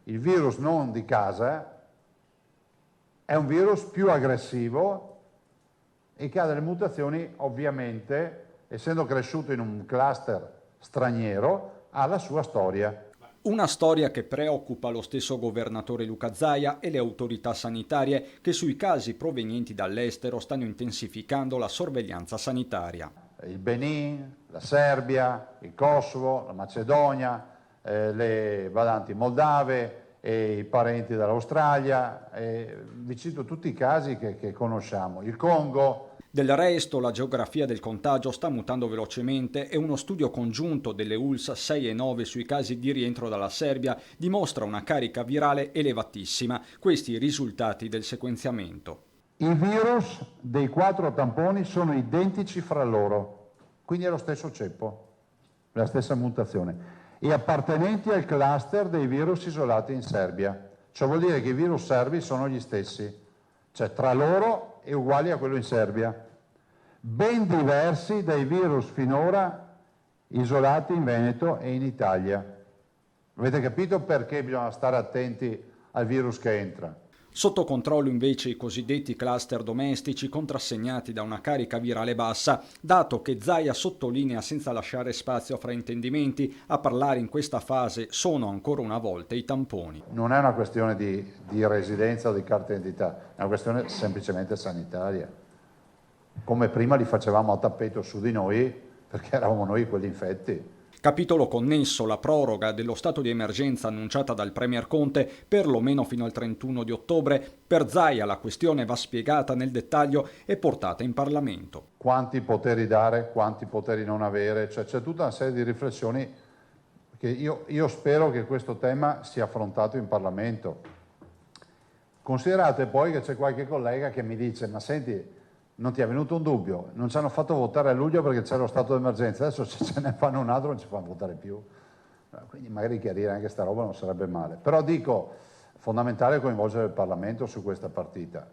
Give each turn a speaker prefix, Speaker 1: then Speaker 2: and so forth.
Speaker 1: il virus non di casa è un virus più aggressivo e che ha delle mutazioni, ovviamente, essendo cresciuto in un cluster straniero, ha la sua storia.
Speaker 2: Una storia che preoccupa lo stesso governatore Luca Zaia e le autorità sanitarie che sui casi provenienti dall'estero stanno intensificando la sorveglianza sanitaria.
Speaker 1: Il Benin, la Serbia, il Kosovo, la Macedonia, le badanti moldave, e i parenti dall'Australia, vi cito tutti i casi che conosciamo. Il Congo.
Speaker 2: Del resto, la geografia del contagio sta mutando velocemente e uno studio congiunto delle ULSS 6 e 9 sui casi di rientro dalla Serbia dimostra una carica virale elevatissima. Questi i risultati del sequenziamento.
Speaker 1: I virus dei 4 tamponi sono identici fra loro, quindi è lo stesso ceppo, la stessa mutazione, e appartenenti al cluster dei virus isolati in Serbia. Ciò vuol dire che i virus serbi sono gli stessi, cioè tra loro e uguali a quello in Serbia, ben diversi dai virus finora isolati in Veneto e in Italia. Avete capito perché bisogna stare attenti al virus che entra?
Speaker 2: Sotto controllo invece i cosiddetti cluster domestici contrassegnati da una carica virale bassa, dato che Zaia sottolinea senza lasciare spazio a fraintendimenti, a parlare in questa fase sono ancora una volta i tamponi.
Speaker 1: Non è una questione di residenza o di carta d'identità, è una questione semplicemente sanitaria. Come prima li facevamo a tappeto su di noi perché eravamo noi quelli infetti.
Speaker 2: Capitolo connesso la proroga dello stato di emergenza annunciata dal Premier Conte perlomeno fino al 31 di ottobre. Per Zaia la questione va spiegata nel dettaglio e portata in Parlamento.
Speaker 1: Quanti poteri dare, quanti poteri non avere, cioè c'è tutta una serie di riflessioni che io spero che questo tema sia affrontato in Parlamento. Considerate poi che c'è qualche collega che mi dice: ma senti, non ti è venuto un dubbio? Non ci hanno fatto votare a luglio perché c'è lo stato d'emergenza, adesso se ce ne fanno un altro non ci fanno votare più. Quindi magari chiarire anche sta roba non sarebbe male. Però dico, fondamentale coinvolgere il Parlamento su questa partita.